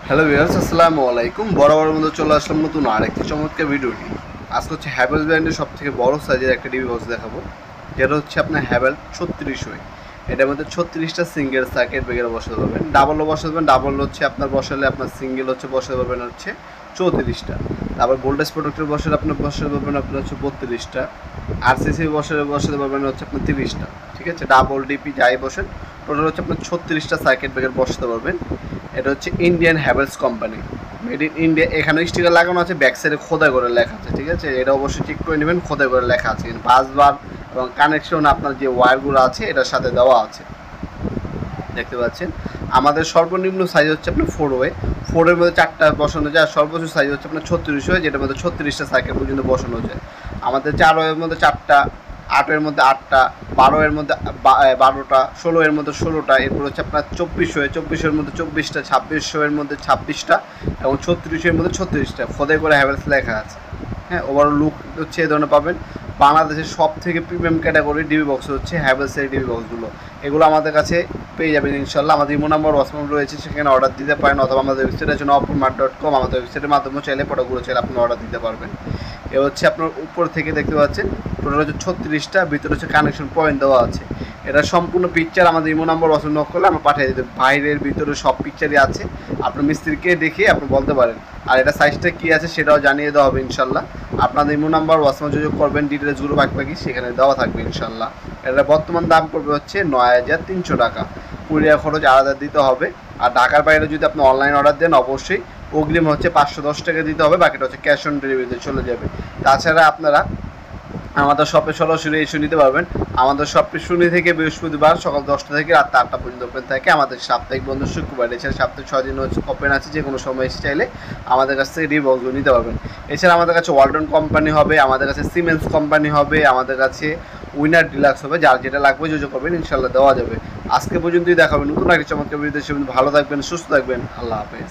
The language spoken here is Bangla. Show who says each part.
Speaker 1: হ্যালো ভিউয়ার্স, আসসালামু আলাইকুম। বরাবর মতো চলে আসলাম নতুন আরেকটি চমৎকার ভিডিওটি। আজকে হচ্ছে হ্যাভেলস ব্র্যান্ডের সব থেকে বড় সাইজের একটা টিভি বক্স দেখাবো, যেটা হচ্ছে আপনার হ্যাভেলস 36 ওয়ে। এটার মধ্যে 36টা সিঙ্গেল সার্কিট ব্রেকার বসাতে পারবেন, ডাবলও বসাতে পারবেন। ডাবল হচ্ছে আপনার বসালে আপনার সিঙ্গেল হচ্ছে বসাতে পারবেন হচ্ছে 34টা। তারপর ভোল্টেজ প্রোটেক্টর বসালে আপনার বসাতে পারবেন আপনার হচ্ছে 32টা। আরসিসি বসাতে পারবেন হচ্ছে আপনার 30টা। ঠিক আছে, ডাবল ডিপি যাই বসেন টোটাল হচ্ছে আপনার 36টা সার্কিট ব্রেকার বসাতে পারবেন। এটা হচ্ছে Indian Havells company, made in India. এখানে স্টিকার লাগানো আছে, ব্যাক সাইডে খোদাই করে লেখা আছে। ঠিক আছে, এটা অবশ্যই চেক করে নেবেন, খোদাই করে লেখা আছে। বাসবার এবং কানেকশন আপনার যে ওয়্যারগুলো আছে এটার সাথে দেওয়া আছে, দেখতে পাচ্ছেন। আমাদের সর্বনিম্ন সাইজ হচ্ছে আপনার 4 ওয়ে। 4-এর মধ্যে 4টা বসানো যায়, আর সর্বোচ্চ সাইজ হচ্ছে আপনার 36 ওয়ে, যেটার মধ্যে 36টা সাইকেল পর্যন্ত বসানো যায়। আমাদের 4 ওয়ের মধ্যে 4টা, 8-এর মধ্যে 8টা, 12-এর মধ্যে 12টা, 16-এর মধ্যে 16টা, এরপর হচ্ছে আপনার 24 ওয়ে, 24-এর মধ্যে 24টা, 26-এর মধ্যে 26টা এবং 36-এর মধ্যে 36টা খোদাই করে হ্যাভেলস লেখা আছে। হ্যাঁ, ওভারঅল লুক হচ্ছে এই ধরনের পাবেন। বাংলাদেশের সব থেকে প্রিমিয়াম ক্যাটাগরি ডিবি বক্স হচ্ছে হ্যাভেলসের ডিবি বক্সগুলো। এগুলো আমাদের কাছে পেয়ে যাবেন ইনশাল্লাহ। আমাদের ইমো নাম্বার হোয়াটসঅ্যাপ রয়েছে, সেখানে অর্ডার দিতে পারেন, অথবা আমাদের ওয়েবসাইট আছে openmart.com। আমাদের ওয়েবসাইটের মাধ্যমে চাইলে প্রোডাক্টগুলো চাইলে আপনি অর্ডার দিতে পারবেন। এ হচ্ছে আপনার উপর থেকে দেখতে পাচ্ছেন টোটাল হচ্ছে 36টা, ভিতরে হচ্ছে কানেকশন পয়েন্ট দেওয়া আছে। এটা সম্পূর্ণ পিকচার আমাদের ইমো নাম্বার হোয়াটসঅ্যাপ নক করলে আমরা পাঠিয়ে দিতে, বাইরের ভিতরে সব পিকচারই আছে। আপনার মিস্ত্রিকে দেখে আপনি বলতে পারেন, আর এটা সাইজটা কী আছে সেটাও জানিয়ে দেওয়া হবে ইনশাল্লাহ। আপনাদের ইমো নাম্বার হোয়াটসঅ্যাপ যোগাযোগ করবেন, ডিটেলসগুলো বাকি সেখানে দেওয়া থাকবে ইনশাল্লাহ। এটা বর্তমান দাম পড়বে হচ্ছে 9300 টাকা। কুরিয়ার খরচ আলাদা দিতে হবে। আর ঢাকার বাইরে যদি আপনি অনলাইন অর্ডার দেন অবশ্যই অগ্রিম হচ্ছে 510 টাকা দিতে হবে, বাকিটা হচ্ছে ক্যাশ অন ডেলিভারিতে চলে যাবে। তাছাড়া আপনারা আমাদের শপে সরাসরি এসে নিতে পারবেন। আমাদের শপটি শনি থেকে বৃহস্পতিবার সকাল 10টা থেকে রাত 8টা পর্যন্ত ওপেন থাকে। আমাদের সাপ্তাহিক বন্ধ শুক্রবার, এছাড়া সপ্তাহে 6 দিন হচ্ছে ওপেন আছে। যে কোনো সময় এসে চাইলে আমাদের কাছ থেকে ডিবি বক্সগুলো নিতে পারবেন। এছাড়া আমাদের কাছে ওয়ালটন কোম্পানি হবে, আমাদের কাছে সিমেন্স কোম্পানি হবে, আমাদের কাছে উইনার ডিলাক্স হবে। যার যেটা লাগবে যোগাযোগ করবেন, ইনশাল্লাহ দেওয়া যাবে। আজকে পর্যন্তই দেখাবেন নতুন একটা চমৎকার ভিডিও। ভালো থাকবেন, সুস্থ থাকবেন, আল্লাহ হাফেজ।